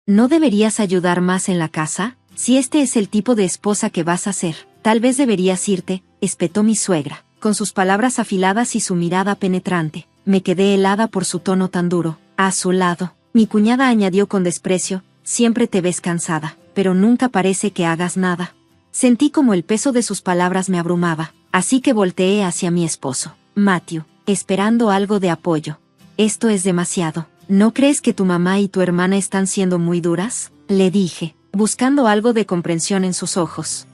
¿no deberías ayudar más en la casa? Si este es el tipo de esposa que vas a ser, tal vez deberías irte, espetó mi suegra, con sus palabras afiladas y su mirada penetrante. Me quedé helada por su tono tan duro. A su lado, mi cuñada añadió con desprecio, siempre te ves cansada, pero nunca parece que hagas nada. Sentí como el peso de sus palabras me abrumaba, así que volteé hacia mi esposo, Matthew, esperando algo de apoyo. Esto es demasiado. ¿No crees que tu mamá y tu hermana están siendo muy duras? Le dije, buscando algo de comprensión en sus ojos.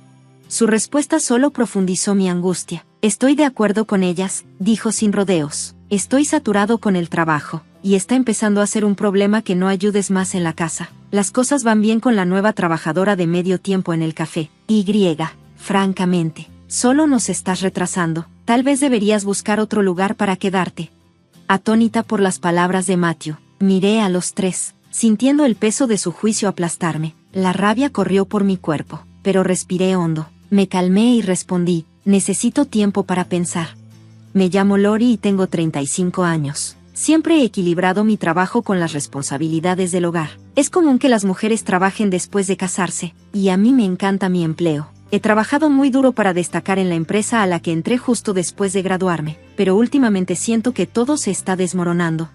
Su respuesta solo profundizó mi angustia. Estoy de acuerdo con ellas, dijo sin rodeos. Estoy saturado con el trabajo, y está empezando a ser un problema que no ayudes más en la casa. Las cosas van bien con la nueva trabajadora de medio tiempo en el café. Francamente, solo nos estás retrasando. Tal vez deberías buscar otro lugar para quedarte. Atónita por las palabras de Matthew, miré a los tres, sintiendo el peso de su juicio aplastarme. La rabia corrió por mi cuerpo, pero respiré hondo. Me calmé y respondí, necesito tiempo para pensar. Me llamo Lori y tengo 35 años. Siempre he equilibrado mi trabajo con las responsabilidades del hogar. Es común que las mujeres trabajen después de casarse, y a mí me encanta mi empleo. He trabajado muy duro para destacar en la empresa a la que entré justo después de graduarme, pero últimamente siento que todo se está desmoronando.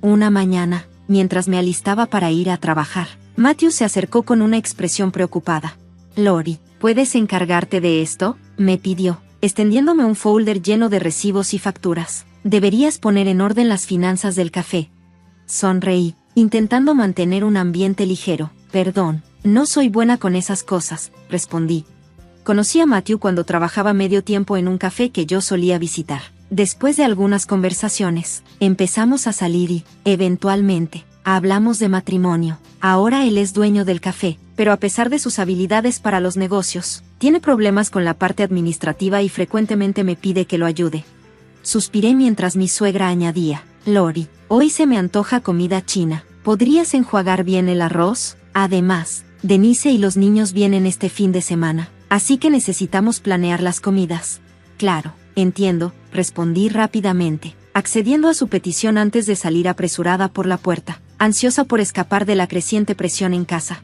Una mañana, mientras me alistaba para ir a trabajar, Matthew se acercó con una expresión preocupada. Lori, ¿puedes encargarte de esto?, me pidió, extendiéndome un folder lleno de recibos y facturas. Deberías poner en orden las finanzas del café. Sonreí, intentando mantener un ambiente ligero. Perdón, no soy buena con esas cosas, respondí. Conocí a Matthew cuando trabajaba medio tiempo en un café que yo solía visitar. Después de algunas conversaciones, empezamos a salir y, eventualmente, hablamos de matrimonio. Ahora él es dueño del café, pero a pesar de sus habilidades para los negocios, tiene problemas con la parte administrativa y frecuentemente me pide que lo ayude. Suspiré mientras mi suegra añadía, Lori, hoy se me antoja comida china. ¿Podrías enjuagar bien el arroz? Además, Denise y los niños vienen este fin de semana, así que necesitamos planear las comidas. Claro, entiendo, respondí rápidamente, accediendo a su petición antes de salir apresurada por la puerta, ansiosa por escapar de la creciente presión en casa.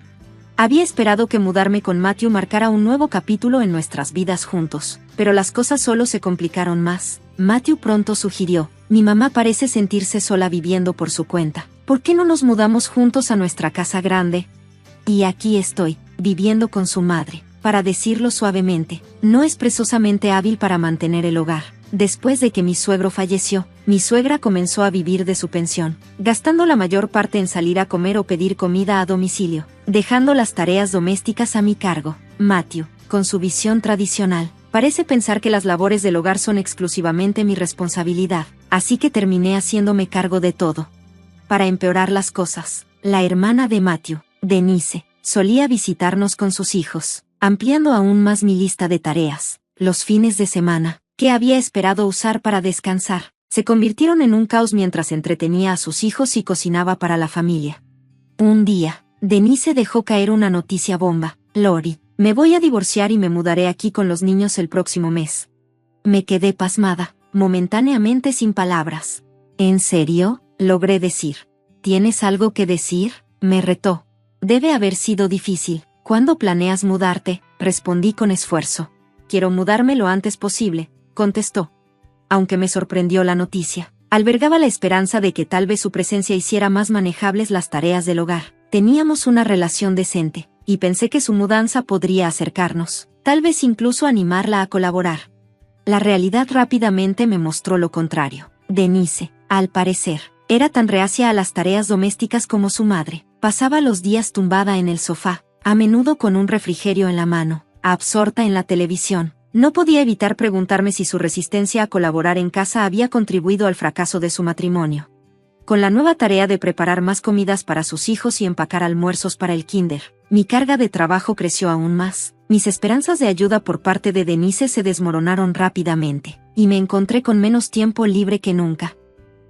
Había esperado que mudarme con Matthew marcara un nuevo capítulo en nuestras vidas juntos, pero las cosas solo se complicaron más. Matthew pronto sugirió, mi mamá parece sentirse sola viviendo por su cuenta. ¿Por qué no nos mudamos juntos a nuestra casa grande? Y aquí estoy, viviendo con su madre. Para decirlo suavemente, no es precisamente hábil para mantener el hogar. Después de que mi suegro falleció, mi suegra comenzó a vivir de su pensión, gastando la mayor parte en salir a comer o pedir comida a domicilio, dejando las tareas domésticas a mi cargo. Matthew, con su visión tradicional, parece pensar que las labores del hogar son exclusivamente mi responsabilidad, así que terminé haciéndome cargo de todo. Para empeorar las cosas, la hermana de Matthew, Denise, solía visitarnos con sus hijos, ampliando aún más mi lista de tareas. Los fines de semana, que había esperado usar para descansar, se convirtieron en un caos mientras entretenía a sus hijos y cocinaba para la familia. Un día, Denise dejó caer una noticia bomba. Lori, me voy a divorciar y me mudaré aquí con los niños el próximo mes. Me quedé pasmada, momentáneamente sin palabras. ¿En serio?, logré decir. ¿Tienes algo que decir?, me retó. Debe haber sido difícil. ¿Cuándo planeas mudarte?, respondí con esfuerzo. Quiero mudarme lo antes posible, contestó. Aunque me sorprendió la noticia, albergaba la esperanza de que tal vez su presencia hiciera más manejables las tareas del hogar. Teníamos una relación decente, y pensé que su mudanza podría acercarnos, tal vez incluso animarla a colaborar. La realidad rápidamente me mostró lo contrario. Denise, al parecer, era tan reacia a las tareas domésticas como su madre. Pasaba los días tumbada en el sofá, a menudo con un refrigerio en la mano, absorta en la televisión. No podía evitar preguntarme si su resistencia a colaborar en casa había contribuido al fracaso de su matrimonio. Con la nueva tarea de preparar más comidas para sus hijos y empacar almuerzos para el kinder, mi carga de trabajo creció aún más. Mis esperanzas de ayuda por parte de Denise se desmoronaron rápidamente, y me encontré con menos tiempo libre que nunca.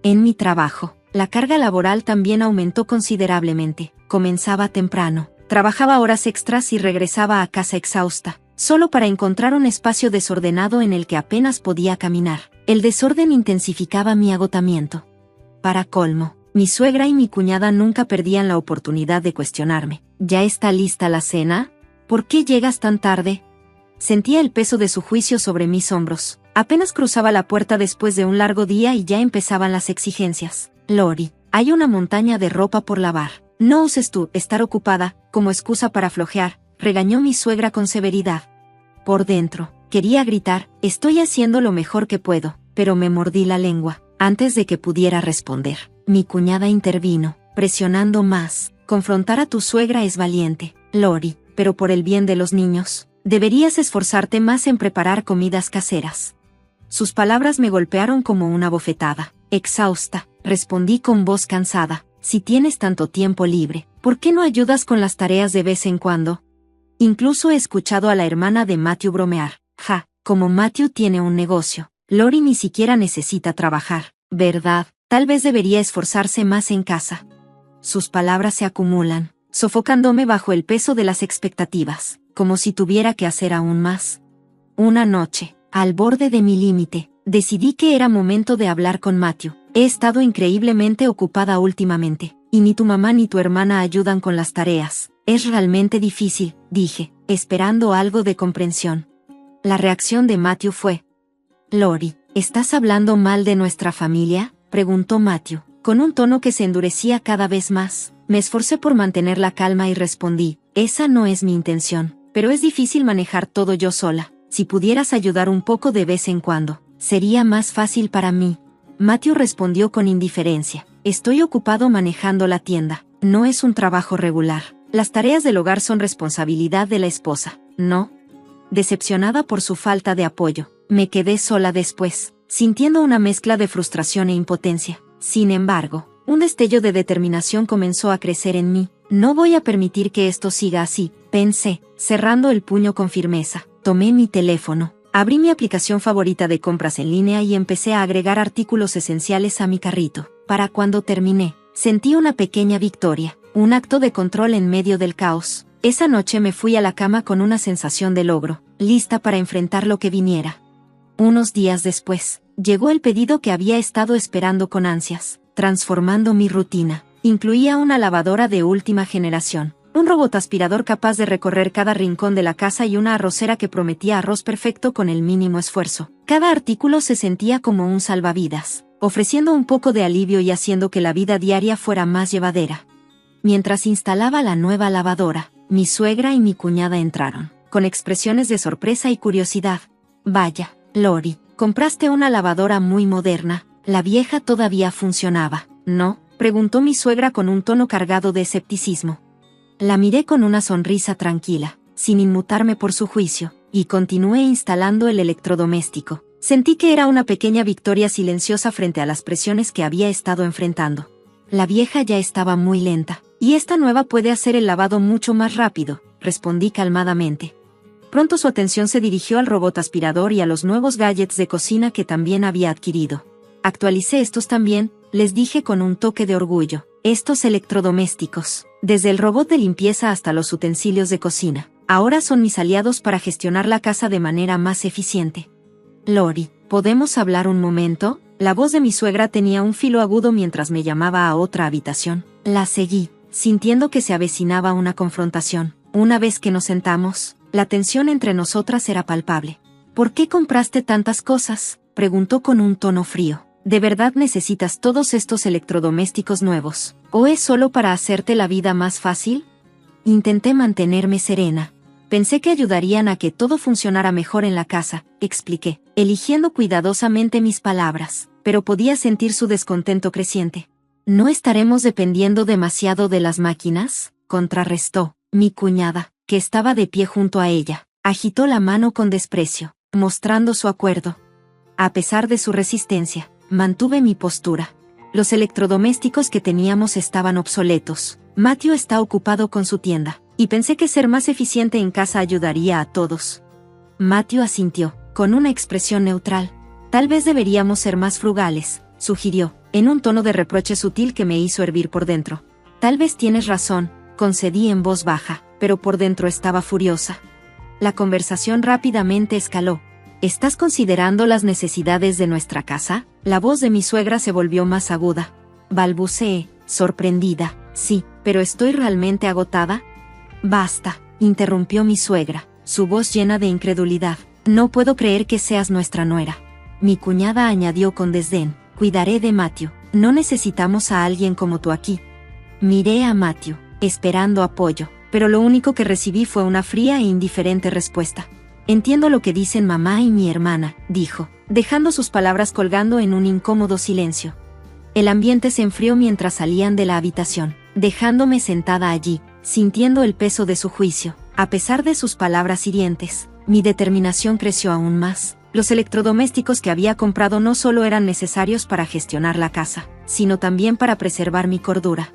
En mi trabajo, la carga laboral también aumentó considerablemente. Comenzaba temprano, trabajaba horas extras y regresaba a casa exhausta, solo para encontrar un espacio desordenado en el que apenas podía caminar. El desorden intensificaba mi agotamiento. Para colmo, Mi suegra y mi cuñada nunca perdían la oportunidad de cuestionarme. ¿Ya está lista la cena? ¿Por qué llegas tan tarde? Sentía el peso de su juicio sobre mis hombros. Apenas cruzaba la puerta después de un largo día y ya empezaban las exigencias. Lori, hay una montaña de ropa por lavar. No uses tú estar ocupada como excusa para flojear, regañó mi suegra con severidad. Por dentro, quería gritar, estoy haciendo lo mejor que puedo, pero me mordí la lengua. Antes de que pudiera responder, mi cuñada intervino, presionando más. Confrontar a tu suegra es valiente, Lori, pero por el bien de los niños, deberías esforzarte más en preparar comidas caseras. Sus palabras me golpearon como una bofetada. Exhausta, respondí con voz cansada. Si tienes tanto tiempo libre, ¿por qué no ayudas con las tareas de vez en cuando? Incluso he escuchado a la hermana de Matthew bromear. Ja, como Matthew tiene un negocio, Lori ni siquiera necesita trabajar, ¿verdad? Tal vez debería esforzarse más en casa. Sus palabras se acumulan, sofocándome bajo el peso de las expectativas, como si tuviera que hacer aún más. Una noche, al borde de mi límite, decidí que era momento de hablar con Matthew. He estado increíblemente ocupada últimamente, y ni tu mamá ni tu hermana ayudan con las tareas. Es realmente difícil, dije, esperando algo de comprensión. La reacción de Matthew fue: Lori, ¿estás hablando mal de nuestra familia?, preguntó Matthew, con un tono que se endurecía cada vez más. Me esforcé por mantener la calma y respondí: esa no es mi intención, pero es difícil manejar todo yo sola. Si pudieras ayudar un poco de vez en cuando, sería más fácil para mí. Matthew respondió con indiferencia: estoy ocupado manejando la tienda, no es un trabajo regular. Las tareas del hogar son responsabilidad de la esposa, ¿no? Decepcionada por su falta de apoyo, me quedé sola después, sintiendo una mezcla de frustración e impotencia. Sin embargo, un destello de determinación comenzó a crecer en mí. No voy a permitir que esto siga así, pensé, cerrando el puño con firmeza. Tomé mi teléfono, abrí mi aplicación favorita de compras en línea y empecé a agregar artículos esenciales a mi carrito. Para cuando terminé, sentí una pequeña victoria, un acto de control en medio del caos. Esa noche me fui a la cama con una sensación de logro, lista para enfrentar lo que viniera. Unos días después, llegó el pedido que había estado esperando con ansias, transformando mi rutina. Incluía una lavadora de última generación, un robot aspirador capaz de recorrer cada rincón de la casa y una arrocera que prometía arroz perfecto con el mínimo esfuerzo. Cada artículo se sentía como un salvavidas, ofreciendo un poco de alivio y haciendo que la vida diaria fuera más llevadera. Mientras instalaba la nueva lavadora, mi suegra y mi cuñada entraron, con expresiones de sorpresa y curiosidad. Vaya, Lori, compraste una lavadora muy moderna, la vieja todavía funcionaba, ¿no?, preguntó mi suegra con un tono cargado de escepticismo. La miré con una sonrisa tranquila, sin inmutarme por su juicio, y continué instalando el electrodoméstico. Sentí que era una pequeña victoria silenciosa frente a las presiones que había estado enfrentando. La vieja ya estaba muy lenta, y esta nueva puede hacer el lavado mucho más rápido, respondí calmadamente. Pronto su atención se dirigió al robot aspirador y a los nuevos gadgets de cocina que también había adquirido. Actualicé estos también, les dije con un toque de orgullo. Estos electrodomésticos, desde el robot de limpieza hasta los utensilios de cocina, ahora son mis aliados para gestionar la casa de manera más eficiente. Lori, ¿podemos hablar un momento? La voz de mi suegra tenía un filo agudo mientras me llamaba a otra habitación. La seguí, sintiendo que se avecinaba una confrontación. Una vez que nos sentamos, la tensión entre nosotras era palpable. ¿Por qué compraste tantas cosas?, preguntó con un tono frío. ¿De verdad necesitas todos estos electrodomésticos nuevos? ¿O es solo para hacerte la vida más fácil? Intenté mantenerme serena. Pensé que ayudarían a que todo funcionara mejor en la casa, expliqué, eligiendo cuidadosamente mis palabras, pero podía sentir su descontento creciente. ¿No estaremos dependiendo demasiado de las máquinas?, contrarrestó. Mi cuñada, que estaba de pie junto a ella, agitó la mano con desprecio, mostrando su acuerdo. A pesar de su resistencia, mantuve mi postura. Los electrodomésticos que teníamos estaban obsoletos. Matthew está ocupado con su tienda, y pensé que ser más eficiente en casa ayudaría a todos. Matthew asintió, con una expresión neutral. Tal vez deberíamos ser más frugales, sugirió, en un tono de reproche sutil que me hizo hervir por dentro. Tal vez tienes razón, concedí en voz baja, pero por dentro estaba furiosa. La conversación rápidamente escaló. ¿Estás considerando las necesidades de nuestra casa? La voz de mi suegra se volvió más aguda. balbuceé, sorprendida. Sí, pero estoy realmente agotada. Basta, interrumpió mi suegra, su voz llena de incredulidad. No puedo creer que seas nuestra nuera. Mi cuñada añadió con desdén, cuidaré de Matthew, no necesitamos a alguien como tú aquí. Miré a Matthew, esperando apoyo, pero lo único que recibí fue una fría e indiferente respuesta. Entiendo lo que dicen mamá y mi hermana, dijo, dejando sus palabras colgando en un incómodo silencio. El ambiente se enfrió mientras salían de la habitación, dejándome sentada allí, sintiendo el peso de su juicio. A pesar de sus palabras hirientes, mi determinación creció aún más. Los electrodomésticos que había comprado no solo eran necesarios para gestionar la casa, sino también para preservar mi cordura.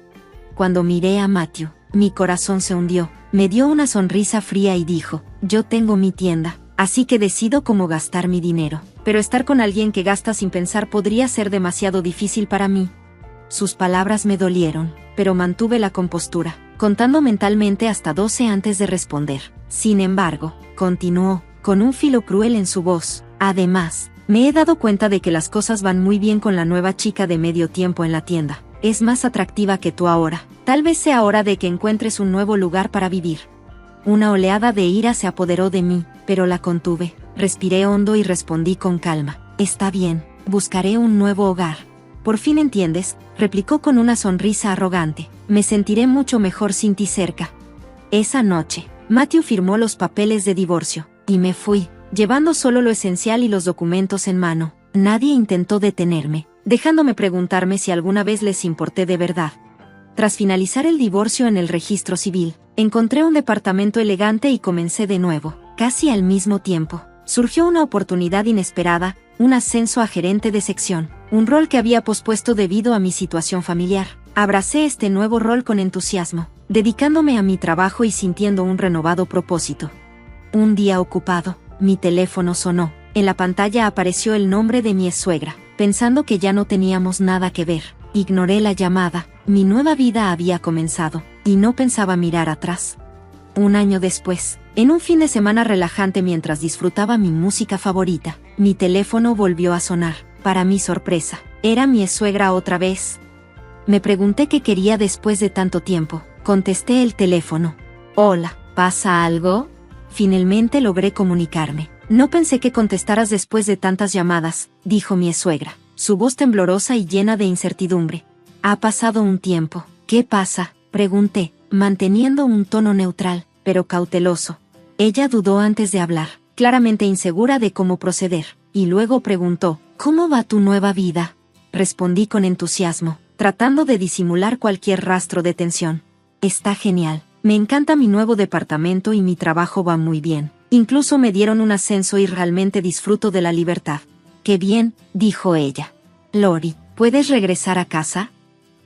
Cuando miré a Matthew, mi corazón se hundió, me dio una sonrisa fría y dijo, yo tengo mi tienda, así que decido cómo gastar mi dinero, pero estar con alguien que gasta sin pensar podría ser demasiado difícil para mí. Sus palabras me dolieron, pero mantuve la compostura, contando mentalmente hasta 12 antes de responder. Sin embargo, continuó, con un filo cruel en su voz, además, me he dado cuenta de que las cosas van muy bien con la nueva chica de medio tiempo en la tienda. Es más atractiva que tú ahora. Tal vez sea hora de que encuentres un nuevo lugar para vivir. Una oleada de ira se apoderó de mí, pero la contuve. Respiré hondo y respondí con calma. Está bien, buscaré un nuevo hogar. Por fin entiendes, replicó con una sonrisa arrogante. Me sentiré mucho mejor sin ti cerca. Esa noche, Matthew firmó los papeles de divorcio, y me fui, llevando solo lo esencial y los documentos en mano. Nadie intentó detenerme, dejándome preguntarme si alguna vez les importé de verdad. Tras finalizar el divorcio en el registro civil, encontré un departamento elegante y comencé de nuevo. Casi al mismo tiempo, surgió una oportunidad inesperada, un ascenso a gerente de sección, un rol que había pospuesto debido a mi situación familiar. Abracé este nuevo rol con entusiasmo, dedicándome a mi trabajo y sintiendo un renovado propósito. Un día ocupado, mi teléfono sonó. En la pantalla apareció el nombre de mi ex-suegra. Pensando que ya no teníamos nada que ver, ignoré la llamada. Mi nueva vida había comenzado, y no pensaba mirar atrás. Un año después, en un fin de semana relajante mientras disfrutaba mi música favorita, mi teléfono volvió a sonar. Para mi sorpresa, era mi ex-suegra otra vez. Me pregunté qué quería después de tanto tiempo. Contesté el teléfono. Hola, ¿pasa algo? Finalmente logré comunicarme. No pensé que contestaras después de tantas llamadas, dijo mi ex-suegra, su voz temblorosa y llena de incertidumbre. Ha pasado un tiempo. ¿Qué pasa?, pregunté, manteniendo un tono neutral, pero cauteloso. Ella dudó antes de hablar, claramente insegura de cómo proceder, y luego preguntó, ¿cómo va tu nueva vida? Respondí con entusiasmo, tratando de disimular cualquier rastro de tensión. Está genial. Me encanta mi nuevo departamento y mi trabajo va muy bien. Incluso me dieron un ascenso y realmente disfruto de la libertad. Qué bien, dijo ella. Lori, ¿puedes regresar a casa?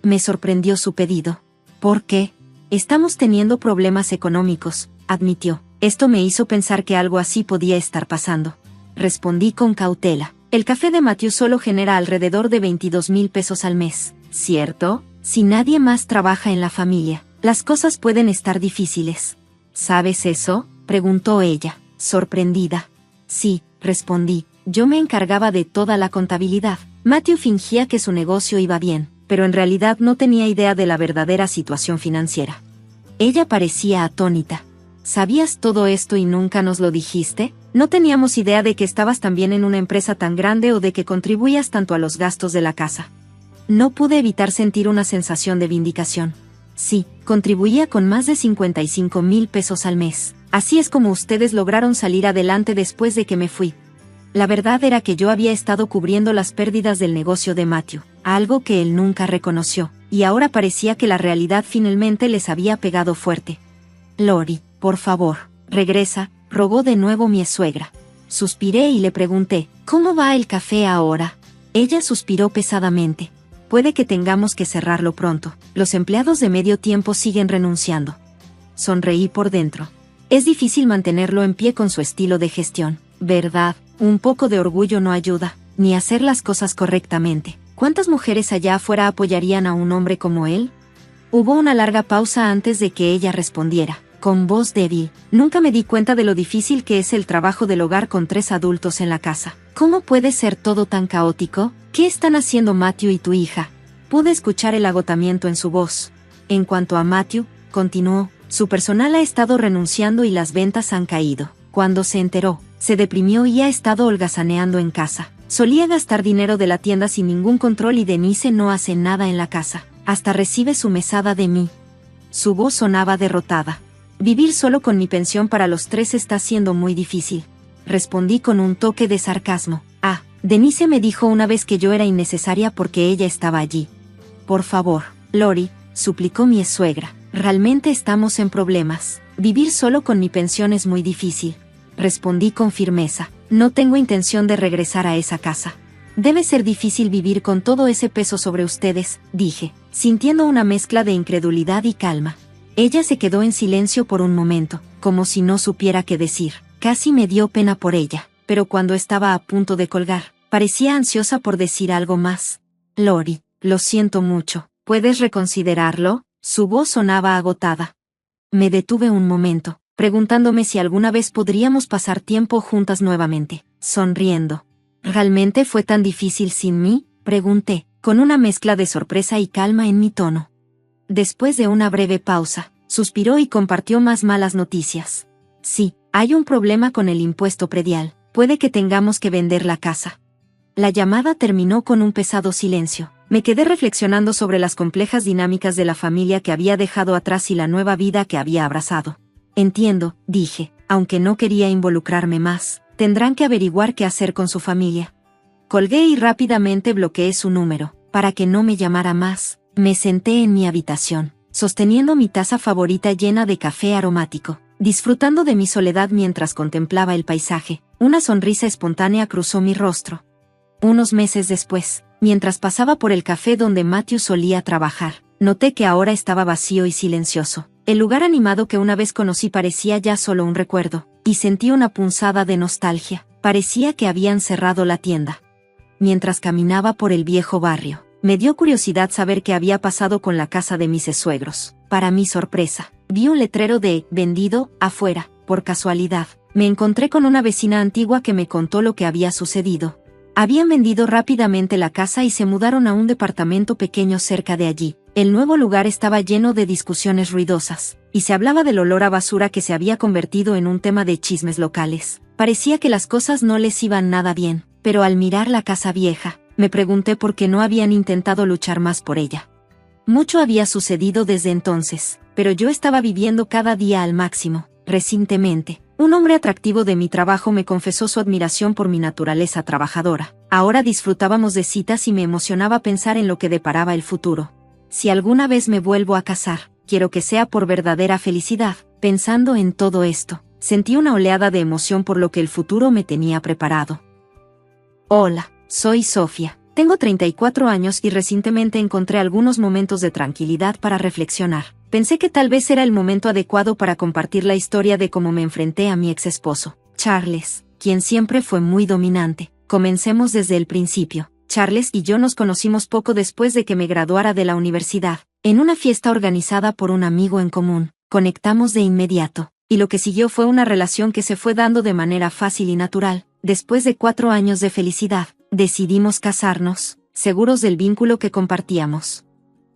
Me sorprendió su pedido. ¿Por qué? Estamos teniendo problemas económicos, admitió. Esto me hizo pensar que algo así podía estar pasando. Respondí con cautela. El café de Matthew solo genera alrededor de 22,000 pesos al mes, ¿cierto? Si nadie más trabaja en la familia, las cosas pueden estar difíciles. ¿Sabes eso?, preguntó ella, sorprendida. Sí, respondí. Yo me encargaba de toda la contabilidad. Matthew fingía que su negocio iba bien, pero en realidad no tenía idea de la verdadera situación financiera. Ella parecía atónita. ¿Sabías todo esto y nunca nos lo dijiste? No teníamos idea de que estabas también en una empresa tan grande o de que contribuías tanto a los gastos de la casa. No pude evitar sentir una sensación de vindicación. Sí, contribuía con más de 55,000 pesos al mes. Así es como ustedes lograron salir adelante después de que me fui. La verdad era que yo había estado cubriendo las pérdidas del negocio de Matthew, algo que él nunca reconoció, y ahora parecía que la realidad finalmente les había pegado fuerte. Lori, por favor, regresa, rogó de nuevo mi suegra. Suspiré y le pregunté, ¿cómo va el café ahora? Ella suspiró pesadamente. Puede que tengamos que cerrarlo pronto. Los empleados de medio tiempo siguen renunciando. Sonreí por dentro. Es difícil mantenerlo en pie con su estilo de gestión, ¿verdad? Un poco de orgullo no ayuda, ni hacer las cosas correctamente. ¿Cuántas mujeres allá afuera apoyarían a un hombre como él? Hubo una larga pausa antes de que ella respondiera, con voz débil. Nunca me di cuenta de lo difícil que es el trabajo del hogar con 3 adultos en la casa. ¿Cómo puede ser todo tan caótico? ¿Qué están haciendo Matthew y tu hija? Pude escuchar el agotamiento en su voz. En cuanto a Matthew, continuó, su personal ha estado renunciando y las ventas han caído. Cuando se enteró, se deprimió y ha estado holgazaneando en casa. Solía gastar dinero de la tienda sin ningún control y Denise no hace nada en la casa. Hasta recibe su mesada de mí. Su voz sonaba derrotada. Vivir solo con mi pensión para los tres está siendo muy difícil. Respondí con un toque de sarcasmo. Ah, Denise me dijo una vez que yo era innecesaria porque ella estaba allí. Por favor, Lori, suplicó mi suegra. Realmente estamos en problemas. Vivir solo con mi pensión es muy difícil. Respondí con firmeza. No tengo intención de regresar a esa casa. Debe ser difícil vivir con todo ese peso sobre ustedes, dije, sintiendo una mezcla de incredulidad y calma. Ella se quedó en silencio por un momento, como si no supiera qué decir. Casi me dio pena por ella, pero cuando estaba a punto de colgar, parecía ansiosa por decir algo más. Lori, lo siento mucho, ¿puedes reconsiderarlo? Su voz sonaba agotada. Me detuve un momento, preguntándome si alguna vez podríamos pasar tiempo juntas nuevamente, sonriendo. ¿Realmente fue tan difícil sin mí?, pregunté, con una mezcla de sorpresa y calma en mi tono. Después de una breve pausa, suspiró y compartió más malas noticias. Sí, hay un problema con el impuesto predial, puede que tengamos que vender la casa. La llamada terminó con un pesado silencio. Me quedé reflexionando sobre las complejas dinámicas de la familia que había dejado atrás y la nueva vida que había abrazado. Entiendo, dije, aunque no quería involucrarme más, tendrán que averiguar qué hacer con su familia. Colgué y rápidamente bloqueé su número, para que no me llamara más. Me senté en mi habitación, sosteniendo mi taza favorita llena de café aromático, disfrutando de mi soledad mientras contemplaba el paisaje. Una sonrisa espontánea cruzó mi rostro. Unos meses después, mientras pasaba por el café donde Matthew solía trabajar, noté que ahora estaba vacío y silencioso. El lugar animado que una vez conocí parecía ya solo un recuerdo, y sentí una punzada de nostalgia. Parecía que habían cerrado la tienda. Mientras caminaba por el viejo barrio, me dio curiosidad saber qué había pasado con la casa de mis suegros. Para mi sorpresa, vi un letrero de «vendido» afuera. Por casualidad, me encontré con una vecina antigua que me contó lo que había sucedido. Habían vendido rápidamente la casa y se mudaron a un departamento pequeño cerca de allí. El nuevo lugar estaba lleno de discusiones ruidosas, y se hablaba del olor a basura que se había convertido en un tema de chismes locales. Parecía que las cosas no les iban nada bien, pero al mirar la casa vieja, me pregunté por qué no habían intentado luchar más por ella. Mucho había sucedido desde entonces, pero yo estaba viviendo cada día al máximo. Recientemente, un hombre atractivo de mi trabajo me confesó su admiración por mi naturaleza trabajadora. Ahora disfrutábamos de citas y me emocionaba pensar en lo que deparaba el futuro. Si alguna vez me vuelvo a casar, quiero que sea por verdadera felicidad. Pensando en todo esto, sentí una oleada de emoción por lo que el futuro me tenía preparado. Hola, soy Sofía. Tengo 34 años y recientemente encontré algunos momentos de tranquilidad para reflexionar. Pensé que tal vez era el momento adecuado para compartir la historia de cómo me enfrenté a mi ex esposo, Charles, quien siempre fue muy dominante. Comencemos desde el principio. Charles y yo nos conocimos poco después de que me graduara de la universidad, en una fiesta organizada por un amigo en común. Conectamos de inmediato, y lo que siguió fue una relación que se fue dando de manera fácil y natural. Después de 4 años de felicidad, decidimos casarnos, seguros del vínculo que compartíamos.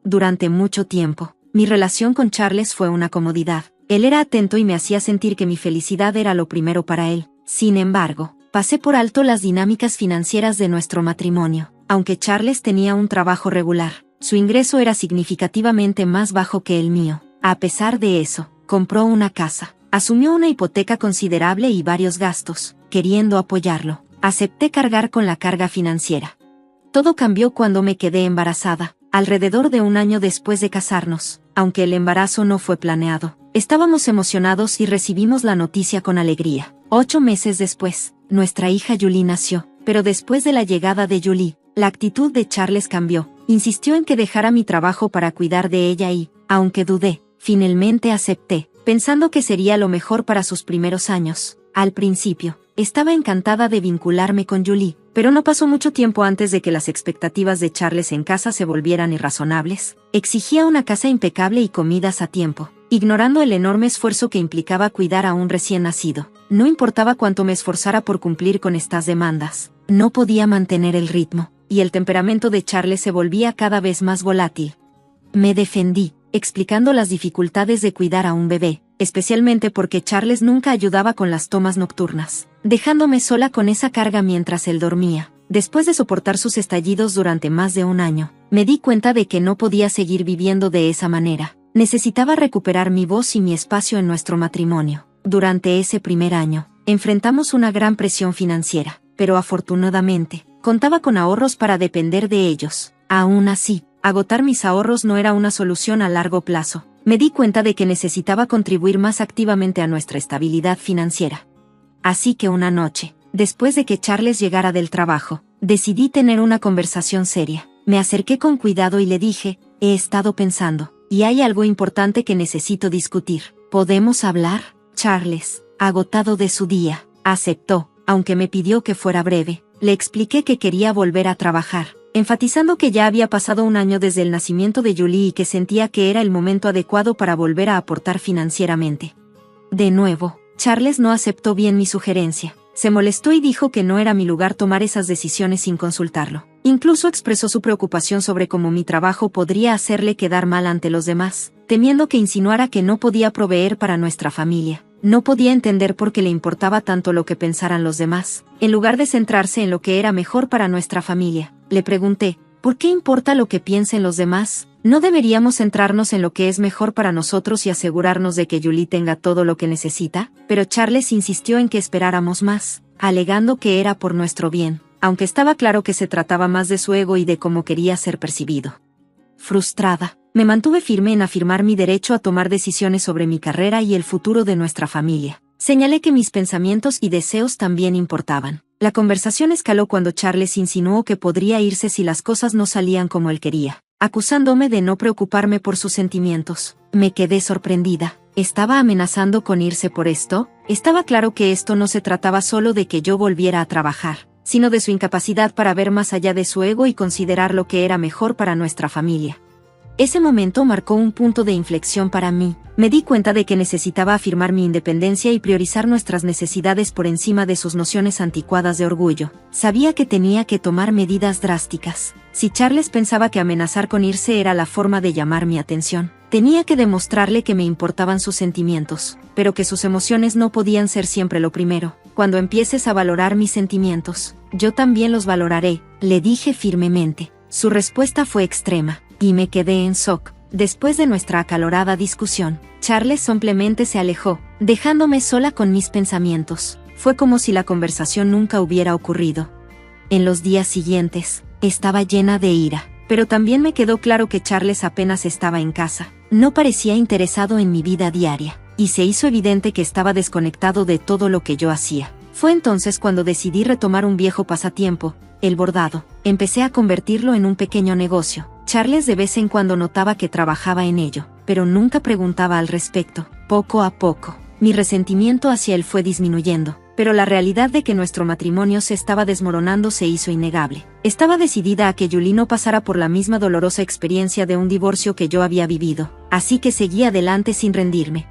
Durante mucho tiempo, mi relación con Charles fue una comodidad. Él era atento y me hacía sentir que mi felicidad era lo primero para él. Sin embargo, pasé por alto las dinámicas financieras de nuestro matrimonio. Aunque Charles tenía un trabajo regular, su ingreso era significativamente más bajo que el mío. A pesar de eso, compró una casa, asumió una hipoteca considerable y varios gastos. Queriendo apoyarlo, acepté cargar con la carga financiera. Todo cambió cuando me quedé embarazada, alrededor de 1 año después de casarnos. Aunque el embarazo no fue planeado, estábamos emocionados y recibimos la noticia con alegría. 8 meses después, nuestra hija Julie nació, pero después de la llegada de Julie, la actitud de Charles cambió. Insistió en que dejara mi trabajo para cuidar de ella y, aunque dudé, finalmente acepté, pensando que sería lo mejor para sus primeros años. Al principio, estaba encantada de vincularme con Julie, pero no pasó mucho tiempo antes de que las expectativas de Charles en casa se volvieran irrazonables. Exigía una casa impecable y comidas a tiempo, ignorando el enorme esfuerzo que implicaba cuidar a un recién nacido. No importaba cuánto me esforzara por cumplir con estas demandas, no podía mantener el ritmo. y el temperamento de Charles se volvía cada vez más volátil. Me defendí, explicando las dificultades de cuidar a un bebé, especialmente porque Charles nunca ayudaba con las tomas nocturnas, dejándome sola con esa carga mientras él dormía. Después de soportar sus estallidos durante más de un año, me di cuenta de que no podía seguir viviendo de esa manera. Necesitaba recuperar mi voz y mi espacio en nuestro matrimonio. Durante ese primer año, enfrentamos una gran presión financiera, pero afortunadamente, contaba con ahorros para depender de ellos. Aún así, agotar mis ahorros no era una solución a largo plazo. Me di cuenta de que necesitaba contribuir más activamente a nuestra estabilidad financiera. Así que una noche, después de que Charles llegara del trabajo, decidí tener una conversación seria. Me acerqué con cuidado y le dije, he estado pensando, y hay algo importante que necesito discutir. ¿Podemos hablar? Charles, agotado de su día, aceptó, aunque me pidió que fuera breve. Le expliqué que quería volver a trabajar, enfatizando que ya había pasado un año desde el nacimiento de Julie y que sentía que era el momento adecuado para volver a aportar financieramente. De nuevo, Charles no aceptó bien mi sugerencia. Se molestó y dijo que no era mi lugar tomar esas decisiones sin consultarlo. Incluso expresó su preocupación sobre cómo mi trabajo podría hacerle quedar mal ante los demás, temiendo que insinuara que no podía proveer para nuestra familia. No podía entender por qué le importaba tanto lo que pensaran los demás, en lugar de centrarse en lo que era mejor para nuestra familia. Le pregunté, ¿por qué importa lo que piensen los demás? ¿No deberíamos centrarnos en lo que es mejor para nosotros y asegurarnos de que Julie tenga todo lo que necesita? Pero Charles insistió en que esperáramos más, alegando que era por nuestro bien, aunque estaba claro que se trataba más de su ego y de cómo quería ser percibido. Frustrada, me mantuve firme en afirmar mi derecho a tomar decisiones sobre mi carrera y el futuro de nuestra familia. Señalé que mis pensamientos y deseos también importaban. La conversación escaló cuando Charles insinuó que podría irse si las cosas no salían como él quería, acusándome de no preocuparme por sus sentimientos. Me quedé sorprendida. ¿Estaba amenazando con irse por esto? Estaba claro que esto no se trataba solo de que yo volviera a trabajar, sino de su incapacidad para ver más allá de su ego y considerar lo que era mejor para nuestra familia. Ese momento marcó un punto de inflexión para mí. Me di cuenta de que necesitaba afirmar mi independencia y priorizar nuestras necesidades por encima de sus nociones anticuadas de orgullo. Sabía que tenía que tomar medidas drásticas. Si Charles pensaba que amenazar con irse era la forma de llamar mi atención, tenía que demostrarle que me importaban sus sentimientos, pero que sus emociones no podían ser siempre lo primero. Cuando empieces a valorar mis sentimientos, yo también los valoraré, le dije firmemente. Su respuesta fue extrema, y me quedé en shock. Después de nuestra acalorada discusión, Charles simplemente se alejó, dejándome sola con mis pensamientos. Fue como si la conversación nunca hubiera ocurrido. En los días siguientes, estaba llena de ira, pero también me quedó claro que Charles apenas estaba en casa. No parecía interesado en mi vida diaria, y se hizo evidente que estaba desconectado de todo lo que yo hacía. Fue entonces cuando decidí retomar un viejo pasatiempo, el bordado. Empecé a convertirlo en un pequeño negocio. Charles de vez en cuando notaba que trabajaba en ello, pero nunca preguntaba al respecto. Poco a poco, mi resentimiento hacia él fue disminuyendo, pero la realidad de que nuestro matrimonio se estaba desmoronando se hizo innegable. Estaba decidida a que Julie no pasara por la misma dolorosa experiencia de un divorcio que yo había vivido, así que seguí adelante sin rendirme.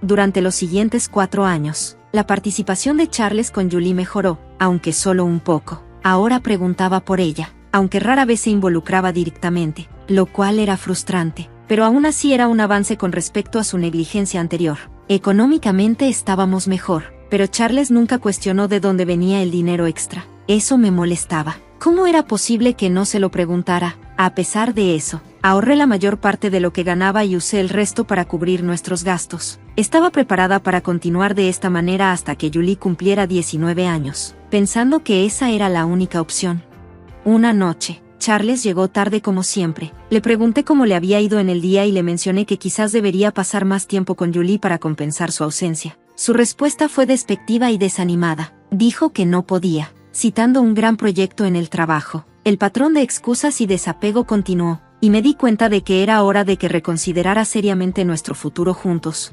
Durante los siguientes 4 años, la participación de Charles con Julie mejoró, aunque solo un poco. Ahora preguntaba por ella, aunque rara vez se involucraba directamente, lo cual era frustrante, pero aún así era un avance con respecto a su negligencia anterior. Económicamente estábamos mejor, pero Charles nunca cuestionó de dónde venía el dinero extra. Eso me molestaba. ¿Cómo era posible que no se lo preguntara? A pesar de eso, ahorré la mayor parte de lo que ganaba y usé el resto para cubrir nuestros gastos. Estaba preparada para continuar de esta manera hasta que Julie cumpliera 19 años, pensando que esa era la única opción. Una noche, Charles llegó tarde como siempre. Le pregunté cómo le había ido en el día y le mencioné que quizás debería pasar más tiempo con Julie para compensar su ausencia. Su respuesta fue despectiva y desanimada. Dijo que no podía, citando un gran proyecto en el trabajo. El patrón de excusas y desapego continuó, y me di cuenta de que era hora de que reconsiderara seriamente nuestro futuro juntos.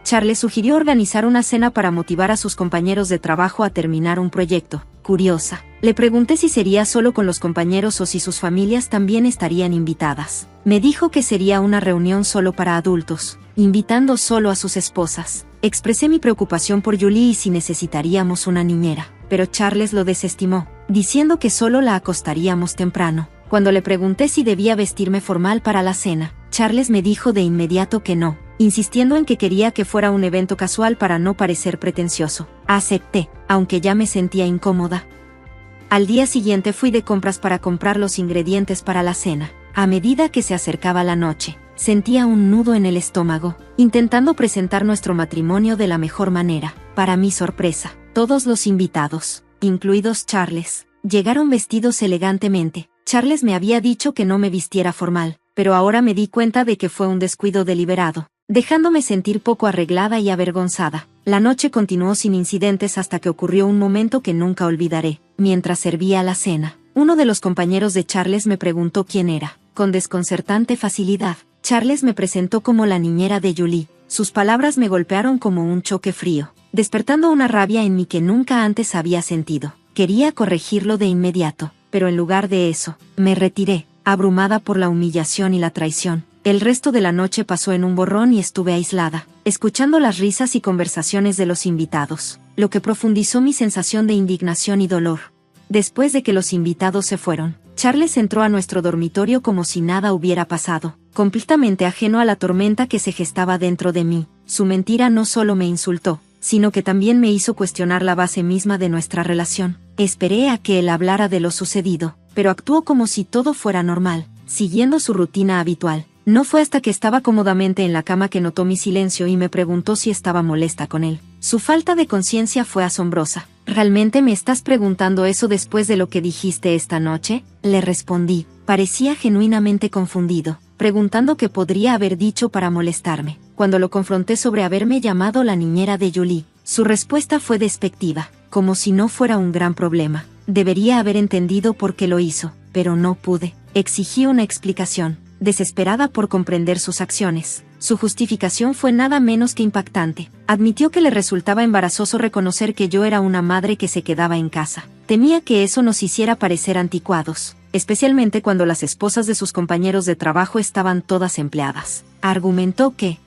Charles sugirió organizar una cena para motivar a sus compañeros de trabajo a terminar un proyecto. Curiosa, le pregunté si sería solo con los compañeros o si sus familias también estarían invitadas. Me dijo que sería una reunión solo para adultos, invitando solo a sus esposas. Expresé mi preocupación por Julie y si necesitaríamos una niñera, pero Charles lo desestimó. diciendo que solo la acostaríamos temprano. Cuando le pregunté si debía vestirme formal para la cena, Charles me dijo de inmediato que no, insistiendo en que quería que fuera un evento casual para no parecer pretencioso. Acepté, aunque ya me sentía incómoda. Al día siguiente fui de compras para comprar los ingredientes para la cena. A medida que se acercaba la noche, sentía un nudo en el estómago, intentando presentar nuestro matrimonio de la mejor manera. Para mi sorpresa, todos los invitados, incluidos Charles, llegaron vestidos elegantemente. Charles me había dicho que no me vistiera formal, pero ahora me di cuenta de que fue un descuido deliberado, dejándome sentir poco arreglada y avergonzada. La noche continuó sin incidentes hasta que ocurrió un momento que nunca olvidaré. Mientras servía la cena, uno de los compañeros de Charles me preguntó quién era. Con desconcertante facilidad, Charles me presentó como la niñera de Julie. Sus palabras me golpearon como un choque frío, despertando una rabia en mí que nunca antes había sentido. Quería corregirlo de inmediato, pero en lugar de eso, me retiré, abrumada por la humillación y la traición. El resto de la noche pasó en un borrón y estuve aislada, escuchando las risas y conversaciones de los invitados, lo que profundizó mi sensación de indignación y dolor. Después de que los invitados se fueron, Charles entró a nuestro dormitorio como si nada hubiera pasado, completamente ajeno a la tormenta que se gestaba dentro de mí. Su mentira no solo me insultó, sino que también me hizo cuestionar la base misma de nuestra relación. Esperé a que él hablara de lo sucedido, pero actuó como si todo fuera normal, siguiendo su rutina habitual. No fue hasta que estaba cómodamente en la cama que notó mi silencio y me preguntó si estaba molesta con él. Su falta de conciencia fue asombrosa. ¿Realmente me estás preguntando eso después de lo que dijiste esta noche? Le respondí. Parecía genuinamente confundido, preguntando qué podría haber dicho para molestarme. Cuando lo confronté sobre haberme llamado la niñera de Julie, su respuesta fue despectiva, como si no fuera un gran problema. Debería haber entendido por qué lo hizo, pero no pude. Exigí una explicación, desesperada por comprender sus acciones. Su justificación fue nada menos que impactante. Admitió que le resultaba embarazoso reconocer que yo era una madre que se quedaba en casa. Temía que eso nos hiciera parecer anticuados, especialmente cuando las esposas de sus compañeros de trabajo estaban todas empleadas. Argumentó que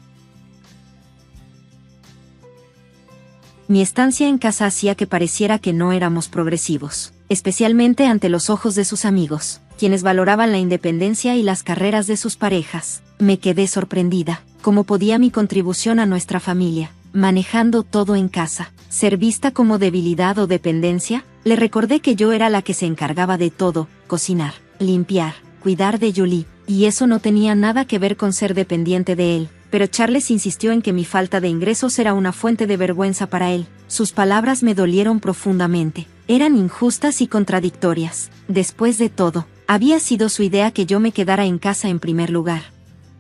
mi estancia en casa hacía que pareciera que no éramos progresivos, especialmente ante los ojos de sus amigos, quienes valoraban la independencia y las carreras de sus parejas. Me quedé sorprendida. ¿Cómo podía mi contribución a nuestra familia, manejando todo en casa, ser vista como debilidad o dependencia? Le recordé que yo era la que se encargaba de todo: cocinar, limpiar, cuidar de Julie, y eso no tenía nada que ver con ser dependiente de él. Pero Charles insistió en que mi falta de ingresos era una fuente de vergüenza para él. Sus palabras me dolieron profundamente. Eran injustas y contradictorias. Después de todo, había sido su idea que yo me quedara en casa en primer lugar.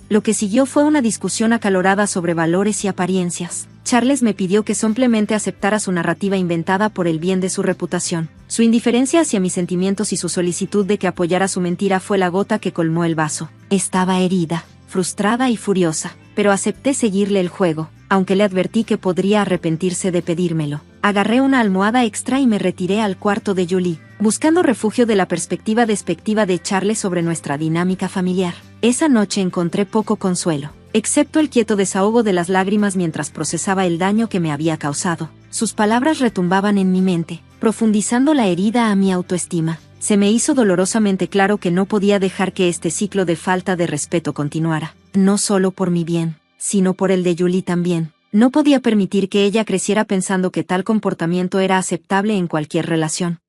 Lo que siguió fue una discusión acalorada sobre valores y apariencias. Charles me pidió que simplemente aceptara su narrativa inventada por el bien de su reputación. Su indiferencia hacia mis sentimientos y su solicitud de que apoyara su mentira fue la gota que colmó el vaso. Estaba herida, frustrada y furiosa, pero acepté seguirle el juego, aunque le advertí que podría arrepentirse de pedírmelo. Agarré una almohada extra y me retiré al cuarto de Julie, buscando refugio de la perspectiva despectiva de Charles sobre nuestra dinámica familiar. Esa noche encontré poco consuelo, excepto el quieto desahogo de las lágrimas mientras procesaba el daño que me había causado. Sus palabras retumbaban en mi mente, profundizando la herida a mi autoestima. Se me hizo dolorosamente claro que no podía dejar que este ciclo de falta de respeto continuara, no solo por mi bien, sino por el de Julie también. No podía permitir que ella creciera pensando que tal comportamiento era aceptable en cualquier relación.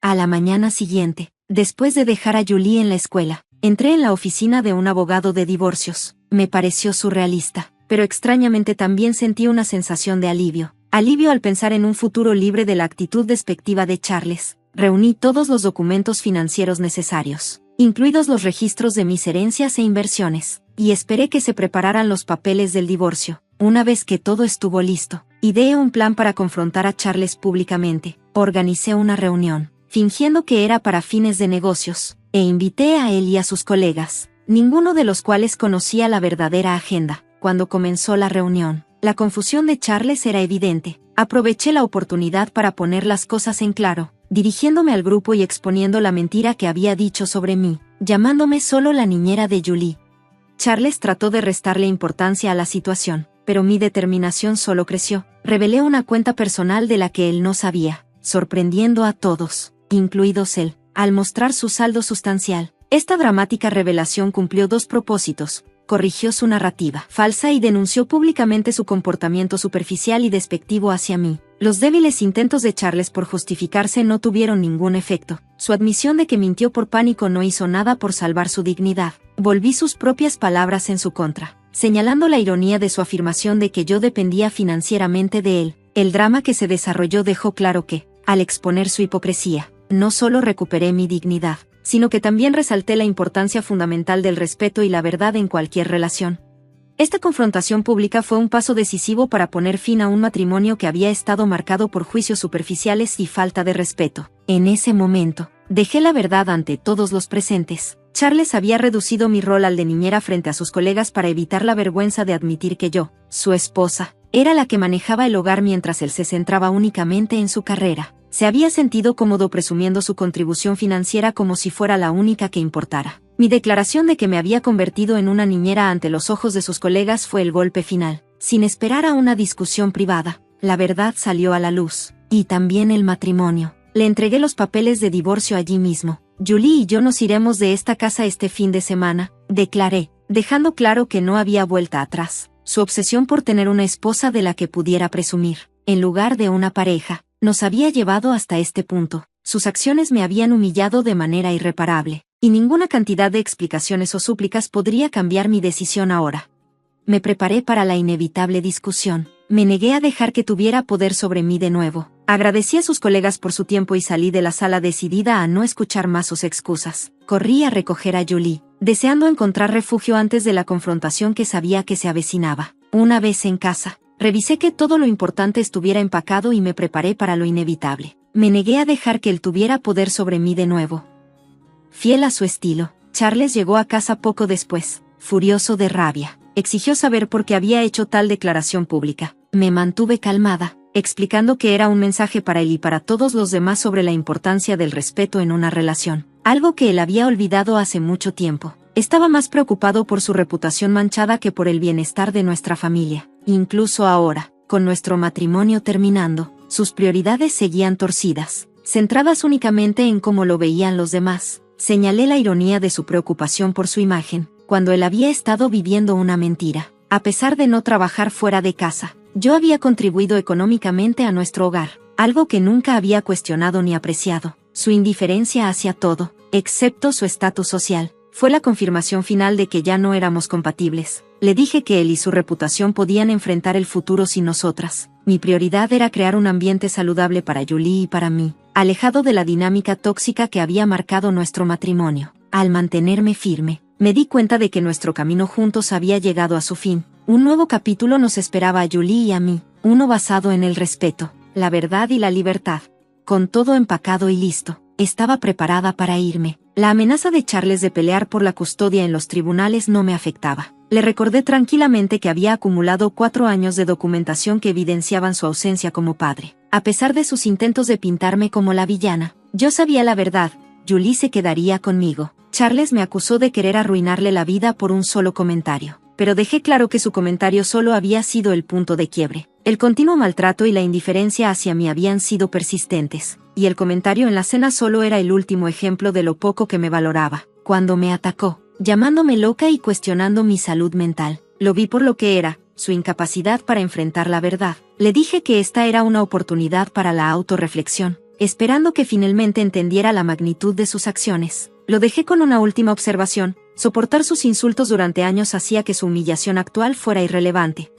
A la mañana siguiente, después de dejar a Julie en la escuela, entré en la oficina de un abogado de divorcios. Me pareció surrealista, pero extrañamente también sentí una sensación de alivio. Alivio al pensar en un futuro libre de la actitud despectiva de Charles. Reuní todos los documentos financieros necesarios, incluidos los registros de mis herencias e inversiones, y esperé que se prepararan los papeles del divorcio. Una vez que todo estuvo listo, ideé un plan para confrontar a Charles públicamente. Organicé una reunión, fingiendo que era para fines de negocios, e invité a él y a sus colegas, ninguno de los cuales conocía la verdadera agenda. Cuando comenzó la reunión, la confusión de Charles era evidente. Aproveché la oportunidad para poner las cosas en claro, dirigiéndome al grupo y exponiendo la mentira que había dicho sobre mí, llamándome solo la niñera de Julie. Charles trató de restarle importancia a la situación, pero mi determinación solo creció. Revelé una cuenta personal de la que él no sabía, sorprendiendo a todos. incluidos él, al mostrar su saldo sustancial. Esta dramática revelación cumplió dos propósitos. Corrigió su narrativa falsa y denunció públicamente su comportamiento superficial y despectivo hacia mí. Los débiles intentos de Charles por justificarse no tuvieron ningún efecto. Su admisión de que mintió por pánico no hizo nada por salvar su dignidad. Volví sus propias palabras en su contra, señalando la ironía de su afirmación de que yo dependía financieramente de él. El drama que se desarrolló dejó claro que, al exponer su hipocresía, no solo recuperé mi dignidad, sino que también resalté la importancia fundamental del respeto y la verdad en cualquier relación. Esta confrontación pública fue un paso decisivo para poner fin a un matrimonio que había estado marcado por juicios superficiales y falta de respeto. En ese momento, dejé la verdad ante todos los presentes. Charles había reducido mi rol al de niñera frente a sus colegas para evitar la vergüenza de admitir que yo, su esposa, era la que manejaba el hogar mientras él se centraba únicamente en su carrera. Se había sentido cómodo presumiendo su contribución financiera como si fuera la única que importara. Mi declaración de que me había convertido en una niñera ante los ojos de sus colegas fue el golpe final. Sin esperar a una discusión privada, la verdad salió a la luz. Y también el matrimonio. Le entregué los papeles de divorcio allí mismo. Julie y yo nos iremos de esta casa este fin de semana, declaré, dejando claro que no había vuelta atrás. Su obsesión por tener una esposa de la que pudiera presumir, en lugar de una pareja, nos había llevado hasta este punto. Sus acciones me habían humillado de manera irreparable, y ninguna cantidad de explicaciones o súplicas podría cambiar mi decisión ahora. Me preparé para la inevitable discusión. Me negué a dejar que tuviera poder sobre mí de nuevo. Agradecí a sus colegas por su tiempo y salí de la sala decidida a no escuchar más sus excusas. Corrí a recoger a Julie, deseando encontrar refugio antes de la confrontación que sabía que se avecinaba. Una vez en casa, revisé que todo lo importante estuviera empacado y me preparé para lo inevitable. Me negué a dejar que él tuviera poder sobre mí de nuevo. Fiel a su estilo, Charles llegó a casa poco después, furioso de rabia. Exigió saber por qué había hecho tal declaración pública. Me mantuve calmada, explicando que era un mensaje para él y para todos los demás sobre la importancia del respeto en una relación, algo que él había olvidado hace mucho tiempo. Estaba más preocupado por su reputación manchada que por el bienestar de nuestra familia. Incluso ahora, con nuestro matrimonio terminando, sus prioridades seguían torcidas, centradas únicamente en cómo lo veían los demás. Señalé la ironía de su preocupación por su imagen, cuando él había estado viviendo una mentira. A pesar de no trabajar fuera de casa, yo había contribuido económicamente a nuestro hogar, algo que nunca había cuestionado ni apreciado. Su indiferencia hacia todo, excepto su estatus social, fue la confirmación final de que ya no éramos compatibles. Le dije que él y su reputación podían enfrentar el futuro sin nosotras. Mi prioridad era crear un ambiente saludable para Julie y para mí, alejado de la dinámica tóxica que había marcado nuestro matrimonio. Al mantenerme firme, me di cuenta de que nuestro camino juntos había llegado a su fin. Un nuevo capítulo nos esperaba a Julie y a mí, uno basado en el respeto, la verdad y la libertad. Con todo empacado y listo, estaba preparada para irme. La amenaza de Charles de pelear por la custodia en los tribunales no me afectaba. Le recordé tranquilamente que había acumulado 4 años de documentación que evidenciaban su ausencia como padre. A pesar de sus intentos de pintarme como la villana, yo sabía la verdad. Julie se quedaría conmigo. Charles me acusó de querer arruinarle la vida por un solo comentario, pero dejé claro que su comentario solo había sido el punto de quiebre. El continuo maltrato y la indiferencia hacia mí habían sido persistentes, y el comentario en la cena solo era el último ejemplo de lo poco que me valoraba. Cuando me atacó, llamándome loca y cuestionando mi salud mental, lo vi por lo que era, su incapacidad para enfrentar la verdad. Le dije que esta era una oportunidad para la autorreflexión, esperando que finalmente entendiera la magnitud de sus acciones. Lo dejé con una última observación: soportar sus insultos durante años hacía que su humillación actual fuera irrelevante.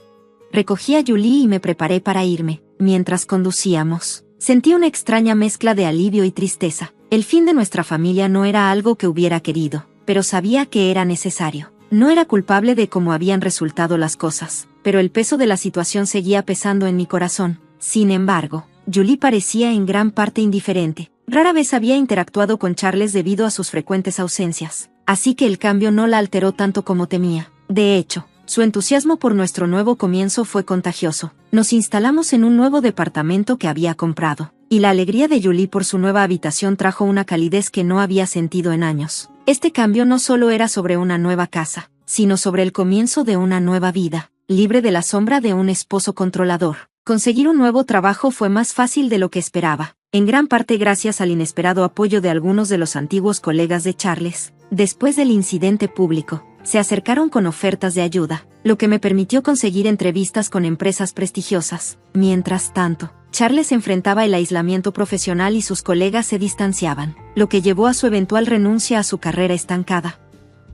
Recogí a Julie y me preparé para irme. Mientras conducíamos, sentí una extraña mezcla de alivio y tristeza. El fin de nuestra familia no era algo que hubiera querido, pero sabía que era necesario. No era culpable de cómo habían resultado las cosas, pero el peso de la situación seguía pesando en mi corazón. Sin embargo, Julie parecía en gran parte indiferente. Rara vez había interactuado con Charles debido a sus frecuentes ausencias, así que el cambio no la alteró tanto como temía. De hecho, su entusiasmo por nuestro nuevo comienzo fue contagioso. Nos instalamos en un nuevo departamento que había comprado, y la alegría de Julie por su nueva habitación trajo una calidez que no había sentido en años. Este cambio no solo era sobre una nueva casa, sino sobre el comienzo de una nueva vida, libre de la sombra de un esposo controlador. Conseguir un nuevo trabajo fue más fácil de lo que esperaba. en gran parte gracias al inesperado apoyo de algunos de los antiguos colegas de Charles. Después del incidente público, se acercaron con ofertas de ayuda, lo que me permitió conseguir entrevistas con empresas prestigiosas. Mientras tanto, Charles enfrentaba el aislamiento profesional y sus colegas se distanciaban, lo que llevó a su eventual renuncia a su carrera estancada.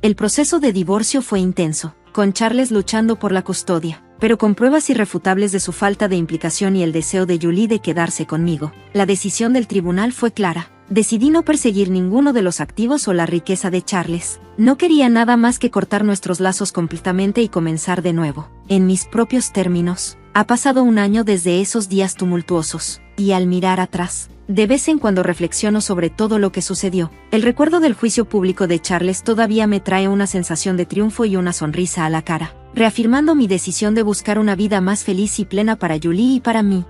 El proceso de divorcio fue intenso, con Charles luchando por la custodia, pero con pruebas irrefutables de su falta de implicación y el deseo de Julie de quedarse conmigo. La decisión del tribunal fue clara. Decidí no perseguir ninguno de los activos o la riqueza de Charles. No quería nada más que cortar nuestros lazos completamente y comenzar de nuevo, en mis propios términos. Ha pasado un año desde esos días tumultuosos, y al mirar atrás, de vez en cuando reflexiono sobre todo lo que sucedió. El recuerdo del juicio público de Charles todavía me trae una sensación de triunfo y una sonrisa a la cara, reafirmando mi decisión de buscar una vida más feliz y plena para Julie y para mí.